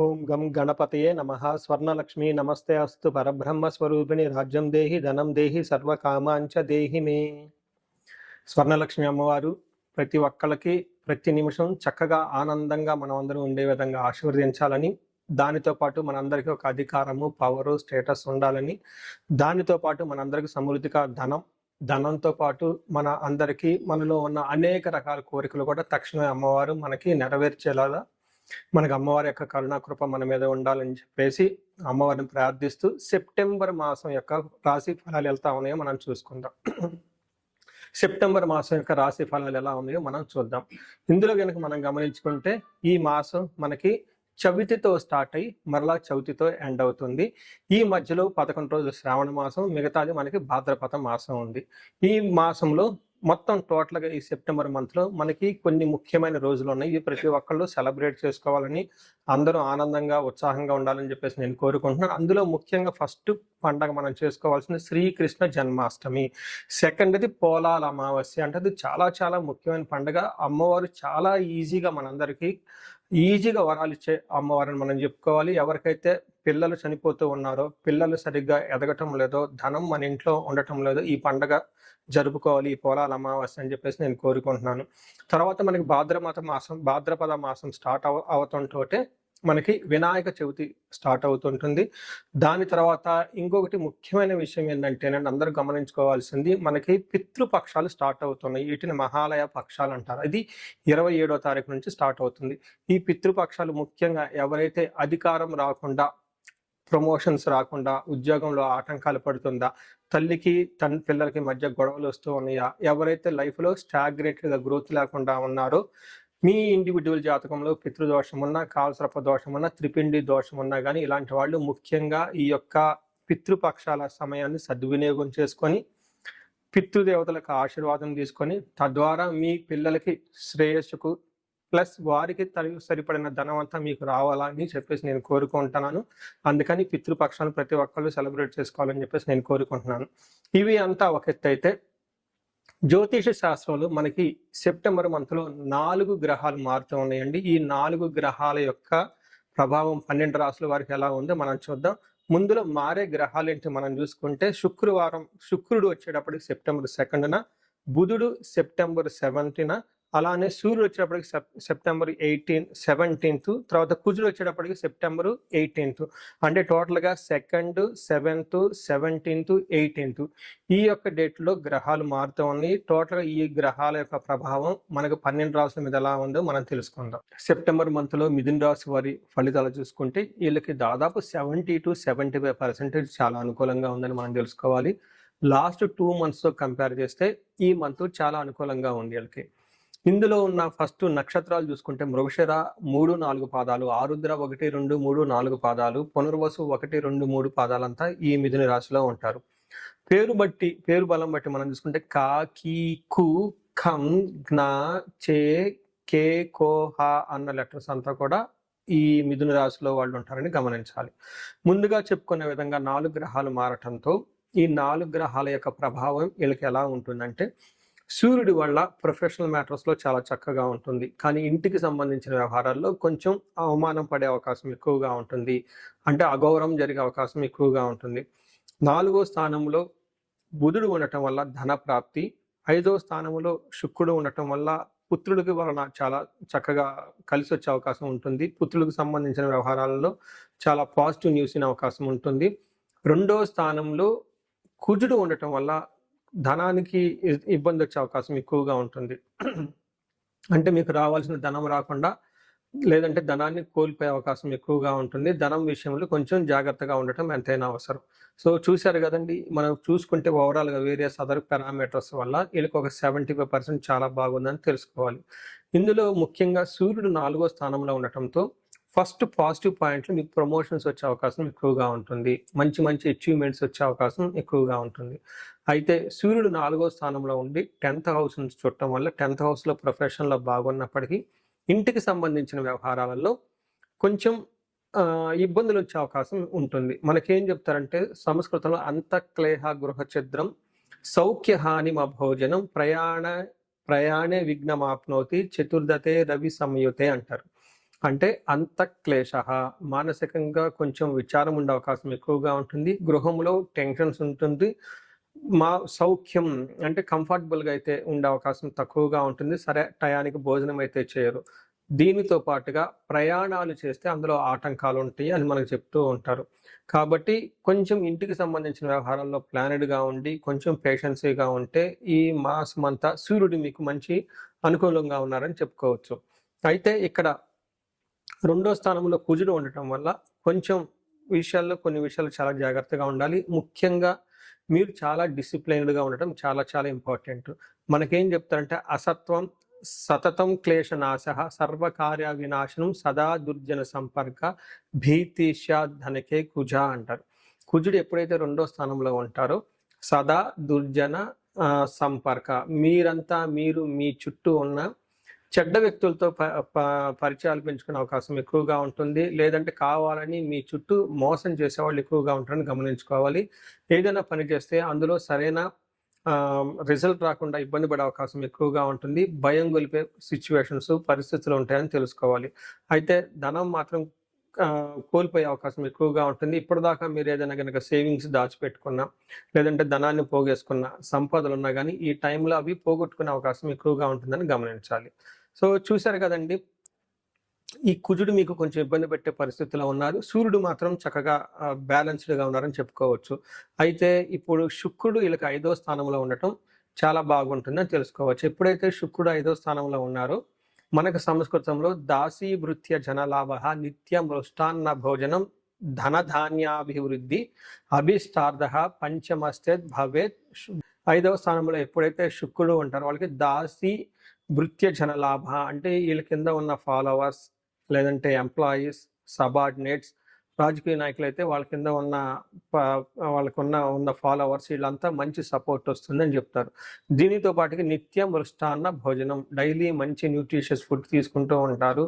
ఓం గం గణపతయే నమః. స్వర్ణలక్ష్మీ నమస్తే అస్తు. పరబ్రహ్మ స్వరూపిణి రాజ్యం దేహి ధనం దేహి సర్వకామాంచ దేహి మే. స్వర్ణలక్ష్మి అమ్మవారు ప్రతి ఒక్కళ్ళకి ప్రతి నిమిషం చక్కగా ఆనందంగా మనం అందరం ఉండే విధంగా ఆశీర్వదించాలని, దానితో పాటు మనందరికీ ఒక అధికారము, పవరు, స్టేటస్ ఉండాలని, దానితో పాటు మనందరికీ సమృద్ధిగా ధనంతో పాటు మన అందరికీ మనలో ఉన్న అనేక రకాల కోరికలు కూడా తక్షణమే అమ్మవారు మనకి నెరవేర్చేలాగా మనకు అమ్మవారి యొక్క కరుణాకృప మన మీద ఉండాలని చెప్పేసి అమ్మవారిని ప్రార్థిస్తూ సెప్టెంబర్ మాసం యొక్క రాశి ఫలాలు ఎలా ఉన్నాయో మనం చూసుకుందాం. సెప్టెంబర్ మాసం యొక్క రాశి ఫలాలు ఎలా ఉన్నాయో మనం చూద్దాం. ఇందులో కనుక మనం గమనించుకుంటే ఈ మాసం మనకి చవితితో స్టార్ట్ అయ్యి మరలా చవితితో ఎండ్ అవుతుంది. ఈ మధ్యలో 11 రోజులు శ్రావణ మాసం, మిగతాది మనకి భాద్రపద మాసం ఉంది. ఈ మాసంలో మొత్తం టోటల్గా ఈ సెప్టెంబర్ మంత్లో మనకి కొన్ని ముఖ్యమైన రోజులు ఉన్నాయి. ఇవి ప్రతి ఒక్కళ్ళు సెలబ్రేట్ చేసుకోవాలని, అందరూ ఆనందంగా ఉత్సాహంగా ఉండాలని చెప్పేసి నేను కోరుకుంటున్నాను. అందులో ముఖ్యంగా ఫస్ట్ పండగ మనం చేసుకోవాల్సింది శ్రీకృష్ణ జన్మాష్టమి. సెకండ్ది పోలాల అమావాస్య. అంటే అది చాలా చాలా ముఖ్యమైన పండుగ. అమ్మవారు చాలా ఈజీగా మనందరికీ ఈజీగా వరాలు ఇచ్చే అమ్మవారిని మనం చెప్పుకోవాలి. ఎవరికైతే పిల్లలు చనిపోతూ ఉన్నారో, పిల్లలు సరిగ్గా ఎదగటం లేదో, ధనం మన ఇంట్లో ఉండటం లేదో, ఈ పండగ జరుపుకోవాలి, ఈ పోలాల అమావాస్య అని చెప్పేసి నేను కోరుకుంటున్నాను. తర్వాత మనకి భాద్రపద మాసం స్టార్ట్ అవుతుంటే మనకి వినాయక చవితి స్టార్ట్ అవుతుంటుంది. దాని తర్వాత ఇంకొకటి ముఖ్యమైన విషయం ఏంటంటే అందరూ గమనించుకోవాల్సింది, మనకి పితృపక్షాలు స్టార్ట్ అవుతున్నాయి. వీటిని మహాలయ పక్షాలు అంటారు. ఇది 27వ తారీఖు నుంచి స్టార్ట్ అవుతుంది. ఈ పితృపక్షాలు ముఖ్యంగా ఎవరైతే అధికారం రాకుండా, ప్రమోషన్స్ రాకుండా, ఉద్యోగంలో ఆటంకాలు పడుతుందా, తల్లికి పిల్లలకి మధ్య గొడవలు వస్తూ ఉన్నాయా, ఎవరైతే లైఫ్లో స్టాగ్నేటెడ్గా గ్రోత్ లేకుండా ఉన్నారో, మీ ఇండివిజువల్ జాతకంలో పితృదోషం ఉన్నా, కాలసర్ప దోషం ఉన్నా, త్రిపిండి దోషం ఉన్నా కానీ ఇలాంటి వాళ్ళు ముఖ్యంగా ఈ యొక్క పితృపక్షాల సమయాన్ని సద్వినియోగం చేసుకొని పితృదేవతలకు ఆశీర్వాదం తీసుకొని తద్వారా మీ పిల్లలకి శ్రేయస్సుకు ప్లస్ వారికి సరిపడిన ధనం అంతా మీకు రావాలని చెప్పేసి నేను కోరుకుంటున్నాను. అందుకని పితృపక్షాలను ప్రతి ఒక్కళ్ళు సెలబ్రేట్ చేసుకోవాలని చెప్పేసి నేను కోరుకుంటున్నాను. ఇవి అంతా ఒక ఎత్తు అయితే, జ్యోతిష శాస్త్రంలో మనకి సెప్టెంబర్ మంత్లో 4 గ్రహాలు మారుతూ ఉన్నాయండి. ఈ 4 గ్రహాల యొక్క ప్రభావం 12 రాసుల వారికి ఎలా ఉందో మనం చూద్దాం. ముందులో మారే గ్రహాలు ఏంటి మనం చూసుకుంటే, శుక్రుడు వచ్చేటప్పటికి సెప్టెంబర్ 2న, బుధుడు సెప్టెంబర్ 7న, అలానే సూర్యుడు వచ్చేటప్పటికి సెప్టెంబర్ 17th, తర్వాత కుజుడు వచ్చేటప్పటికి సెప్టెంబర్ 18th. అంటే టోటల్గా 2nd, 7th, 17th, 18th ఈ యొక్క డేట్లో గ్రహాలు మారుతూ ఉన్నాయి. టోటల్గా ఈ గ్రహాల యొక్క ప్రభావం మనకు 12 రాసుల మీద ఎలా ఉందో మనం తెలుసుకుందాం. సెప్టెంబర్ మంత్లో మిథున రాశి వారి ఫలితాలు చూసుకుంటే వీళ్ళకి దాదాపు 70 to 75% చాలా అనుకూలంగా ఉందని మనం తెలుసుకోవాలి. లాస్ట్ 2 monthsతో కంపేర్ చేస్తే ఈ మంత్ చాలా అనుకూలంగా ఉంది వీళ్ళకి. ఇందులో ఉన్న ఫస్ట్ నక్షత్రాలు చూసుకుంటే మృగశిర 3, 4 పాదాలు, ఆరుద్ర 1, 2, 3, 4 పాదాలు, పునర్వసు 1, 2, 3 పాదాలంతా ఈ మిథున రాశిలో ఉంటారు. పేరు బలం బట్టి మనం చూసుకుంటే కా, కీ, కు, ఖం, జ్ఞ, చే, కే, కో, హ అన్న లెటర్స్ అంతా కూడా ఈ మిథున రాశిలో వాళ్ళు ఉంటారని గమనించాలి. ముందుగా చెప్పుకునే విధంగా 4 గ్రహాలు మారటంతో ఈ 4 గ్రహాల యొక్క ప్రభావం వీళ్ళకి ఎలా ఉంటుందంటే, సూర్యుడి వల్ల ప్రొఫెషనల్ మ్యాటర్స్లో చాలా చక్కగా ఉంటుంది, కానీ ఇంటికి సంబంధించిన వ్యవహారాల్లో కొంచెం అవమానం పడే అవకాశం ఎక్కువగా ఉంటుంది. అంటే అగౌరవం జరిగే అవకాశం ఎక్కువగా ఉంటుంది. 4వ స్థానంలో బుధుడు ఉండటం వల్ల ధన ప్రాప్తి, 5వ స్థానంలో శుక్రుడు ఉండటం వల్ల పుత్రుడికి వలన చాలా చక్కగా కలిసి వచ్చే అవకాశం ఉంటుంది. పుత్రులకు సంబంధించిన వ్యవహారాలలో చాలా పాజిటివ్ న్యూస్ ఇన్ అవకాశం ఉంటుంది. 2వ స్థానంలో కుజుడు ఉండటం వల్ల ధనానికి ఇబ్బంది వచ్చే అవకాశం ఎక్కువగా ఉంటుంది. అంటే మీకు రావాల్సిన ధనం రాకుండా, లేదంటే ధనాన్ని కోల్పోయే అవకాశం ఎక్కువగా ఉంటుంది. ధనం విషయంలో కొంచెం జాగ్రత్తగా ఉండటం ఎంతైనా అవసరం. సో చూశారు కదండి, మనం చూసుకుంటే ఓవరాల్గా వేరియస్ అదర్ పారామీటర్స్ వల్ల వీళ్ళకి ఒక 75% చాలా బాగుందని తెలుసుకోవాలి. ఇందులో ముఖ్యంగా సూర్యుడు 4వ స్థానంలో ఉండటంతో ఫస్ట్ పాజిటివ్ పాయింట్లు మీకు ప్రమోషన్స్ వచ్చే అవకాశం ఎక్కువగా ఉంటుంది. మంచి మంచి అచీవ్మెంట్స్ వచ్చే అవకాశం ఎక్కువగా ఉంటుంది. అయితే సూర్యుడు 4వ స్థానంలో ఉండి 10th హౌస్ నుంచి చూడటం వల్ల 10th హౌస్లో ప్రొఫెషన్లో బాగున్నప్పటికీ ఇంటికి సంబంధించిన వ్యవహారాలలో కొంచెం ఇబ్బందులు వచ్చే అవకాశం ఉంటుంది. మనకేం చెప్తారంటే సంస్కృతంలో అంతఃక్లేహ గృహఛిద్రం సౌఖ్యహాని భోజనం ప్రయాణే విఘ్నమాప్నోతి చతుర్దతే రవి సంయుతే అంటారు. అంటే అంతఃక్లేశ, మానసికంగా కొంచెం విచారం ఉండే అవకాశం ఎక్కువగా ఉంటుంది. గృహంలో టెన్షన్స్ ఉంటుంది. సౌఖ్యం అంటే కంఫర్టబుల్గా అయితే ఉండే అవకాశం తక్కువగా ఉంటుంది. సరే టయానికి భోజనం అయితే చేయరు. దీనితో పాటుగా ప్రయాణాలు చేస్తే అందులో ఆటంకాలు ఉంటాయి అని మనకు చెప్తూ ఉంటారు. కాబట్టి కొంచెం ఇంటికి సంబంధించిన వ్యవహారాల్లో ప్లానెడ్గా ఉండి కొంచెం పేషెన్సీగా ఉంటే ఈ మాసం అంతా సూర్యుడు మీకు మంచి అనుకూలంగా ఉన్నారని చెప్పుకోవచ్చు. అయితే ఇక్కడ రెండో స్థానంలో కుజుడు ఉండటం వల్ల కొంచెం కొన్ని విషయాలు చాలా జాగ్రత్తగా ఉండాలి. ముఖ్యంగా మీరు చాలా డిసిప్లైన్డ్గా ఉండటం చాలా చాలా ఇంపార్టెంట్. మనకేం చెప్తారంటే అసత్వం సతతం క్లేశనాశ సర్వకార్య వినాశనం సదా దుర్జన సంపర్క భీతిష్యాధనకే కుజ అంటారు. కుజుడు ఎప్పుడైతే రెండో స్థానంలో ఉంటారో సదా దుర్జన సంపర్క, మీరు మీ చుట్టూ ఉన్న చెడ్డ వ్యక్తులతో పరిచయాలు పెంచుకునే అవకాశం ఎక్కువగా ఉంటుంది. లేదంటే కావాలని మీ చుట్టూ మోసం చేసేవాళ్ళు ఎక్కువగా ఉంటారని గమనించుకోవాలి. ఏదైనా పని చేస్తే అందులో సరైన రిజల్ట్ రాకుండా ఇబ్బంది పడే అవకాశం ఎక్కువగా ఉంటుంది. భయం గొలిపే పరిస్థితులు ఉంటాయని తెలుసుకోవాలి. అయితే ధనం మాత్రం కోల్పోయే అవకాశం ఎక్కువగా ఉంటుంది. ఇప్పటిదాకా మీరు ఏదైనా కనుక సేవింగ్స్ దాచిపెట్టుకున్నా, లేదంటే ధనాన్ని పోగేసుకున్న సంపదలు ఉన్నా కానీ ఈ టైంలో అవి పోగొట్టుకునే అవకాశం ఎక్కువగా ఉంటుందని గమనించాలి. సో చూశారు కదండి, ఈ కుజుడు మీకు కొంచెం ఇబ్బంది పెట్టే పరిస్థితిలో ఉన్నారు. సూర్యుడు మాత్రం చక్కగా బ్యాలెన్స్డ్గా ఉన్నారని చెప్పుకోవచ్చు. అయితే ఇప్పుడు శుక్రుడు వీళ్ళకి 5వ స్థానంలో ఉండటం చాలా బాగుంటుందని తెలుసుకోవచ్చు. ఎప్పుడైతే శుక్రుడు 5వ స్థానంలో ఉన్నారో మనకు సంస్కృతంలో దాసీభృత్య జనలాభ నిత్య మృష్టాన్న భోజనం ధనధాన్యాభివృద్ధి అభిష్టార్థ పంచమస్తే భవేత్. 5వ స్థానంలో ఎప్పుడైతే శుక్రుడు ఉంటారో వాళ్ళకి దాసీ భృత్య జనలాభ అంటే వీళ్ళ కింద ఉన్న ఫాలోవర్స్, లేదంటే ఎంప్లాయీస్, సబార్డినేట్స్, రాజకీయ నాయకులు అయితే వాళ్ళ కింద ఉన్న ఫాలోవర్స్ వీళ్ళంతా మంచి సపోర్ట్ వస్తుందని చెప్తారు. దీనితో పాటుగా నిత్యం మృష్టాన్న భోజనం, డైలీ మంచి న్యూట్రిషియస్ ఫుడ్ తీసుకుంటూ ఉంటారు.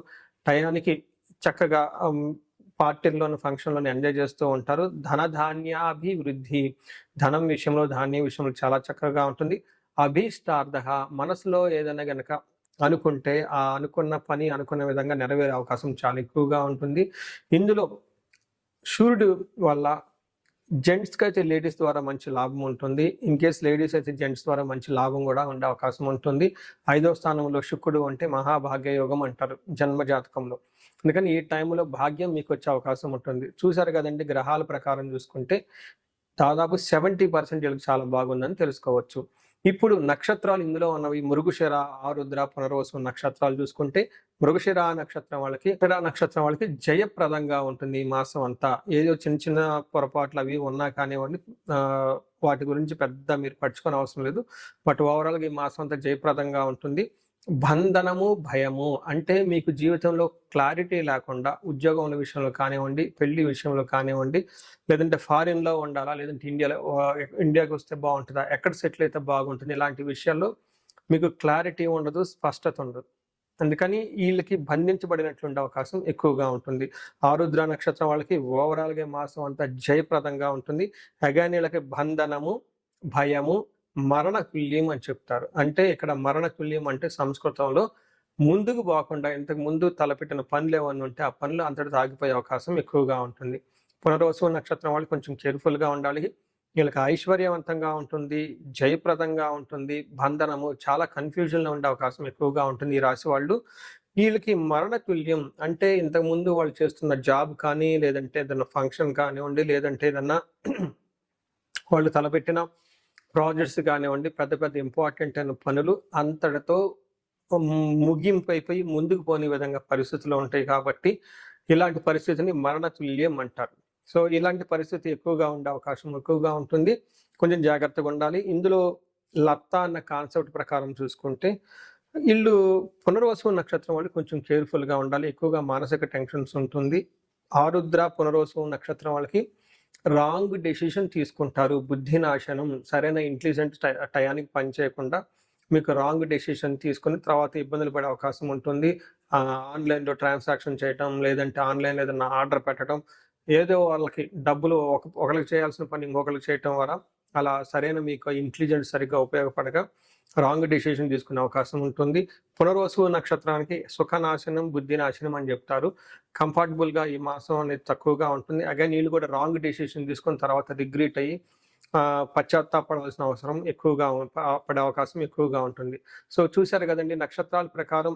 టయానికి చక్కగా పార్టీల్లోని ఫంక్షన్లోని ఎంజాయ్ చేస్తూ ఉంటారు. ధనధాన్యాభివృద్ధి, ధనం విషయంలో ధాన్యం విషయంలో చాలా చక్కగా ఉంటుంది. అభీష్టార్థ, మనసులో ఏదైనా గనక అనుకుంటే ఆ అనుకున్న పని అనుకున్న విధంగా నెరవేరే అవకాశం చాలా ఎక్కువగా ఉంటుంది. ఇందులో సూర్యుడు వల్ల జెంట్స్కి అయితే లేడీస్ ద్వారా మంచి లాభం ఉంటుంది. ఇన్ కేస్ లేడీస్ అయితే జెంట్స్ ద్వారా మంచి లాభం కూడా ఉండే అవకాశం ఉంటుంది. 5వ స్థానంలో శుక్రుడు అంటే మహాభాగ్య యోగం అంటారు జన్మ జాతకంలో. అందుకని ఈ టైంలో భాగ్యం మీకు వచ్చే అవకాశం ఉంటుంది. చూసారు కదండి, గ్రహాల ప్రకారం చూసుకుంటే దాదాపు 70% చాలా బాగుందని తెలుసుకోవచ్చు. ఇప్పుడు నక్షత్రాలు ఇందులో ఉన్నవి మృగశిర, ఆరుద్ర, పునర్వసు నక్షత్రాలు చూసుకుంటే మృగశిర నక్షత్రం వాళ్ళకి జయప్రదంగా ఉంటుంది ఈ మాసం అంతా. ఏదో చిన్న చిన్న పొరపాట్లు అవి ఉన్నా కానివ్వండి, వాటి గురించి పెద్ద మీరు పట్టించుకోని అవసరం లేదు. బట్ ఓవరాల్గా ఈ మాసం అంతా జయప్రదంగా ఉంటుంది. బంధనము, భయము అంటే మీకు జీవితంలో క్లారిటీ లేకుండా ఉద్యోగముల విషయంలో కానివ్వండి, పెళ్లి విషయంలో కానివ్వండి, లేదంటే ఫారిన్లో ఉండాలా, లేదంటే ఇండియాకి వస్తే బాగుంటుందా, ఎక్కడ సెటిల్ అయితే బాగుంటుంది, ఇలాంటి విషయాల్లో మీకు క్లారిటీ ఉండదు, స్పష్టత ఉండదు. అందుకని వీళ్ళకి బంధించబడినటువంటి అవకాశం ఎక్కువగా ఉంటుంది. ఆరుద్ర నక్షత్రం వాళ్ళకి ఓవరాల్గా మాసం అంతా జయప్రదంగా ఉంటుంది. అగాని వీళ్ళకి బంధనము, భయము, మరణ తుల్యం అని చెప్తారు. అంటే ఇక్కడ మరణ తుల్యం అంటే సంస్కృతంలో ముందుకు పోకుండా ఇంతకు ముందు తలపెట్టిన పనులు ఏమన్నా ఉంటే ఆ పనులు అంతటితో ఆగిపోయే అవకాశం ఎక్కువగా ఉంటుంది. పునర్వసు నక్షత్రం వాళ్ళు కొంచెం కేర్ఫుల్గా ఉండాలి. వీళ్ళకి ఐశ్వర్యవంతంగా ఉంటుంది, జయప్రదంగా ఉంటుంది. బంధనము, చాలా కన్ఫ్యూజన్లో ఉండే అవకాశం ఎక్కువగా ఉంటుంది ఈ రాశి వాళ్ళు. వీళ్ళకి మరణ తుల్యం అంటే ఇంతకుముందు వాళ్ళు చేస్తున్న జాబ్ కానీ, లేదంటే ఏదైనా ఫంక్షన్ కానివ్వండి, లేదంటే ఏదన్నా వాళ్ళు తలపెట్టిన ప్రాజెక్ట్స్ కానివ్వండి, పెద్ద పెద్ద ఇంపార్టెంట్ అయిన పనులు అంతటితో ముగింపు అయిపోయి ముందుకు పోని విధంగా పరిస్థితులు ఉంటాయి. కాబట్టి ఇలాంటి పరిస్థితిని మరణ తుల్యం అంటారు. సో ఇలాంటి పరిస్థితి ఎక్కువగా ఉండే అవకాశం ఎక్కువగా ఉంటుంది. కొంచెం జాగ్రత్తగా ఉండాలి. ఇందులో లత్త అన్న కాన్సెప్ట్ ప్రకారం చూసుకుంటే వీళ్ళు పునర్వసు నక్షత్రం వాళ్ళు కొంచెం కేర్ఫుల్గా ఉండాలి. ఎక్కువగా మానసిక టెన్షన్స్ ఉంటుంది. ఆరుద్ర, పునర్వసు నక్షత్రం వాళ్ళకి రాంగ్ డెసిషన్ తీసుకుంటారు. బుద్ధి నాశనం, సరైన ఇంటెలిజెంట్ టయానికి పనిచేయకుండా మీకు రాంగ్ డెసిషన్ తీసుకుని తర్వాత ఇబ్బందులు పడే అవకాశం ఉంటుంది. ఆన్లైన్లో ట్రాన్సాక్షన్ చేయటం, లేదంటే ఆన్లైన్ ఏదైనా ఆర్డర్ పెట్టడం, ఏదో వాళ్ళకి డబ్బులు ఒకరికి చేయాల్సిన పని ఇంకొకరికి చేయటం ద్వారా అలా సరైన మీకు ఇంటెలిజెన్స్ సరిగ్గా ఉపయోగపడక రాంగ్ డెసిషన్ తీసుకునే అవకాశం ఉంటుంది. పునర్వసు నక్షత్రానికి సుఖనాశనం, బుద్ధి నాశనం అని చెప్తారు. కంఫర్టబుల్గా ఈ మాసం అనేది తక్కువగా ఉంటుంది. అగైన్ వీళ్ళు కూడా రాంగ్ డెసిషన్ తీసుకున్న తర్వాత రిగ్రెట్ అయ్యి పశ్చాత్తాపడవలసిన అవసరం ఎక్కువగా పడే అవకాశం ఎక్కువగా ఉంటుంది. సో చూశారు కదండి, నక్షత్రాల ప్రకారం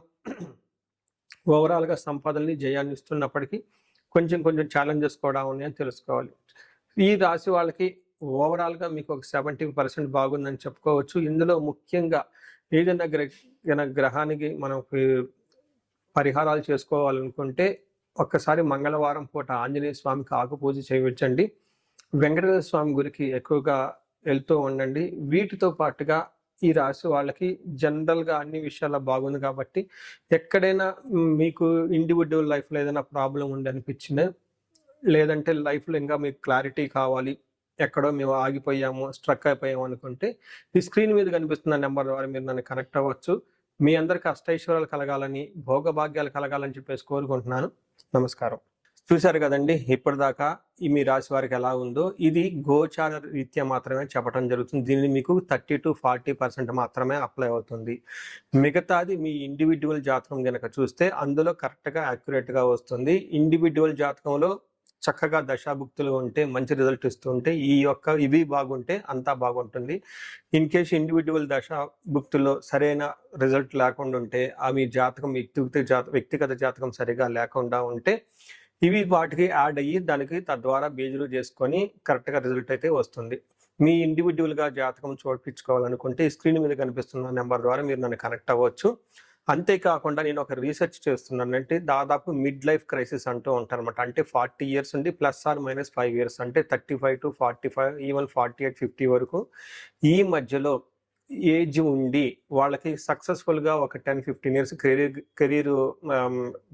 ఓవరాల్గా సంపాదనని జయాన్ని ఇస్తున్నప్పటికీ కొంచెం కొంచెం ఛాలెంజెస్ కూడా ఉన్నాయని తెలుసుకోవాలి. ఈ రాశి వాళ్ళకి ఓవరాల్గా మీకు ఒక 70% బాగుందని చెప్పుకోవచ్చు. ఇందులో ముఖ్యంగా ఏదైనా గ్రహానికి మనం పరిహారాలు చేసుకోవాలనుకుంటే ఒక్కసారి మంగళవారం పూట ఆంజనేయ స్వామికి ఆకు పూజ చేయవచ్చండి. వెంకటేశ్వర స్వామి గురికి ఎక్కువగా వెళ్తూ ఉండండి. వీటితో పాటుగా ఈ రాశి వాళ్ళకి జనరల్గా అన్ని విషయాల్లో బాగుంది కాబట్టి ఎక్కడైనా మీకు ఇండివిజువల్ లైఫ్లో ఏదైనా ప్రాబ్లం ఉంది అనిపించింది, లేదంటే లైఫ్లో ఇంకా మీకు క్లారిటీ కావాలి, ఎక్కడో మేము ఆగిపోయాము, స్ట్రక్ అయిపోయాము అనుకుంటే ఈ స్క్రీన్ మీద కనిపిస్తున్న నెంబర్ ద్వారా మీరు నన్ను కనెక్ట్ అవ్వచ్చు. మీ అందరికీ అష్టైశ్వర్యాలు కలగాలని, భోగభాగ్యాలు కలగాలని చెప్పేసి కోరుకుంటున్నాను. నమస్కారం. చూశారు కదండి, ఇప్పటిదాకా ఈ మీ రాశి వారికి ఎలా ఉందో ఇది గోచార రీత్యా మాత్రమే చెప్పడం జరుగుతుంది. దీనిని మీకు 30 to 40% మాత్రమే అప్లై అవుతుంది. మిగతాది మీ ఇండివిజువల్ జాతకం కనుక చూస్తే అందులో కరెక్ట్గా యాక్యురేట్గా వస్తుంది. ఇండివిజువల్ జాతకంలో చక్కగా దశాభుక్తులు ఉంటే మంచి రిజల్ట్ ఇస్తుంటే ఇవి బాగుంటే అంతా బాగుంటుంది. ఇన్ కేసు ఇండివిజువల్ దశాభుక్తుల్లో సరైన రిజల్ట్ లేకుండా ఉంటే మీ జాతకం వ్యక్తిగత జాతకం సరిగా లేకుండా ఉంటే ఇవి వాటికి యాడ్ అయ్యి దానికి తద్వారా బేజులు చేసుకొని కరెక్ట్గా రిజల్ట్ అయితే వస్తుంది. మీ ఇండివిజువల్గా జాతకం చూపించుకోవాలనుకుంటే ఈ స్క్రీన్ మీద కనిపిస్తున్న నెంబర్ ద్వారా మీరు నన్ను కనెక్ట్ అవ్వచ్చు. అంతేకాకుండా నేను ఒక రీసెర్చ్ చేస్తున్నానంటే దాదాపు మిడ్ లైఫ్ క్రైసిస్ అంటూ ఉంటారు అనమాట. అంటే 40 years ఉండి +or-5 years, అంటే 35 to 45, ఈవెన్ 48, 50 వరకు ఈ మధ్యలో ఏజ్ ఉండి వాళ్ళకి సక్సెస్ఫుల్గా ఒక 10-15 years కెరీర్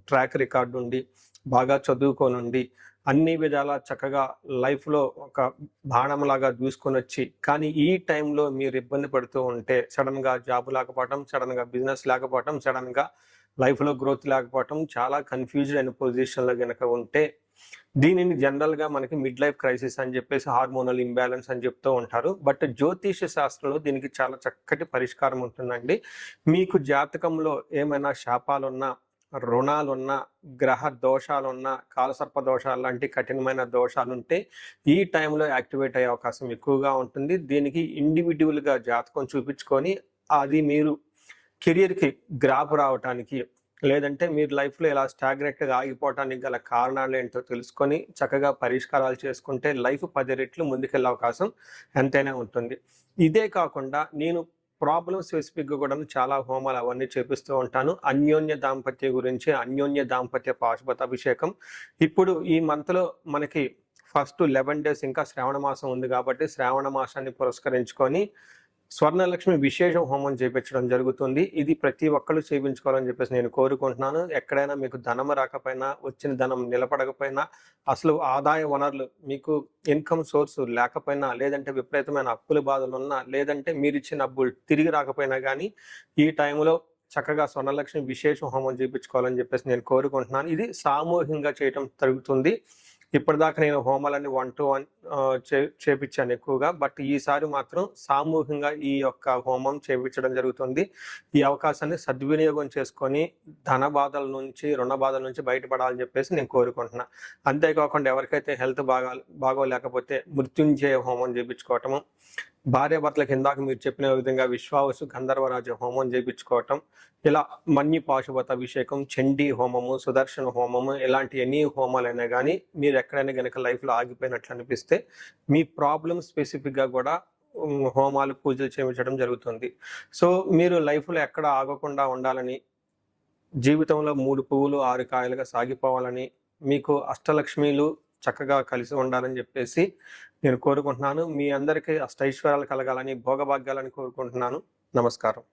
ట్రాక్ రికార్డు ఉండి బాగా చదువుకోనుండి అన్ని విధాల చక్కగా లైఫ్లో ఒక బాణంలాగా దూసుకొని వచ్చి, కానీ ఈ టైంలో మీరు ఇబ్బంది పడుతూ ఉంటే సడన్గా జాబ్ లేకపోవటం, సడన్గా బిజినెస్ లేకపోవటం, సడన్గా లైఫ్లో గ్రోత్ లేకపోవటం, చాలా కన్ఫ్యూజ్డ్ అయిన పొజిషన్లో కనుక ఉంటే దీనిని జనరల్గా మనకి మిడ్ లైఫ్ క్రైసిస్ అని చెప్పేసి హార్మోనల్ ఇంబ్యాలెన్స్ అని చెప్తూ ఉంటారు. బట్ జ్యోతిష శాస్త్రంలో దీనికి చాలా చక్కటి పరిష్కారం ఉంటుందండి. మీకు జాతకంలో ఏమైనా శాపాలున్నా, రుణాలున్నా, గ్రహ దోషాలున్నా, కాలసర్ప దోషాలు లాంటి కఠినమైన దోషాలుంటే ఈ టైంలో యాక్టివేట్ అయ్యే అవకాశం ఎక్కువగా ఉంటుంది. దీనికి ఇండివిజువల్గా జాతకం చూపించుకొని అది మీరు కెరియర్కి గ్రాప్ రావటానికి, లేదంటే మీరు లైఫ్లో ఇలా స్టాగ్నెట్గా ఆగిపోవటానికి గల కారణాలు ఏంటో తెలుసుకొని చక్కగా పరిష్కారాలు చేసుకుంటే లైఫ్ 10 రెట్లు ముందుకెళ్ళే అవకాశం ఎంతైనా ఉంటుంది. ఇదే కాకుండా నేను ప్రాబ్లమ్ స్పెసిఫిక్గా కూడా చాలా హోమాలు అవన్నీ చేపిస్తూ ఉంటాను. అన్యోన్య దాంపత్య గురించి, అన్యోన్య దాంపత్య పాశుపత అభిషేకం. ఇప్పుడు ఈ మంత్లో మనకి ఫస్ట్ 11 days ఇంకా శ్రావణ మాసం ఉంది కాబట్టి శ్రావణ మాసాన్ని పురస్కరించుకొని స్వర్ణలక్ష్మి విశేష హోమం చేయించడం జరుగుతుంది. ఇది ప్రతి ఒక్కరు చేయించుకోవాలని చెప్పేసి నేను కోరుకుంటున్నాను. ఎక్కడైనా మీకు ధనం రాకపోయినా, వచ్చిన ధనం నిలబడకపోయినా, అసలు ఆదాయ వనరులు మీకు ఇన్కమ్ సోర్స్ లేకపోయినా, లేదంటే విపరీతమైన అప్పుల బాధలు ఉన్నా, లేదంటే మీరు ఇచ్చిన అప్పులు తిరిగి రాకపోయినా కానీ ఈ టైంలో చక్కగా స్వర్ణలక్ష్మి విశేష హోమం చేయించుకోవాలని చెప్పేసి నేను కోరుకుంటున్నాను. ఇది సామూహికంగా చేయటం జరుగుతుంది. ఇప్పటిదాకా నేను హోమాలన్నీ 1-to-1 చేపించాను ఎక్కువగా, బట్ ఈసారి మాత్రం సామూహికంగా ఈ యొక్క హోమం చేయించడం జరుగుతుంది. ఈ అవకాశాన్ని సద్వినియోగం చేసుకొని ధన బాధల నుంచి, రుణ బాధల నుంచి బయటపడాలని చెప్పేసి నేను కోరుకుంటున్నా. అంతేకాకుండా ఎవరికైతే హెల్త్ బాగోలేకపోతే మృత్యుంజయ హోమం చేయించుకోవటము, భార్యాభర్తలకు ఇందాక మీరు చెప్పిన విధంగా విశ్వావసు గంధర్వరాజ హోమం చేయించుకోవటం, ఇలా మన్య పాశుపత అభిషేకం, చండీ హోమము, సుదర్శన హోమము, ఇలాంటి ఎన్ని హోమాలైనా కానీ మీరు ఎక్కడైనా కనుక లైఫ్లో ఆగిపోయినట్లు అనిపిస్తే మీ ప్రాబ్లమ్ స్పెసిఫిక్గా కూడా హోమాలు, పూజలు చేయించడం జరుగుతుంది. సో మీరు లైఫ్లో ఎక్కడ ఆగకుండా ఉండాలని, జీవితంలో 3 పువ్వులు 6 కాయలుగా సాగిపోవాలని, మీకు అష్టలక్ష్మీలు చక్కగా కలిసి ఉండాలని చెప్పేసి నేను కోరుకుంటున్నాను. మీ అందరికీ అష్టైశ్వర్యాలు కలగాలని, భోగభాగ్యాలని కోరుకుంటున్నాను. నమస్కారం.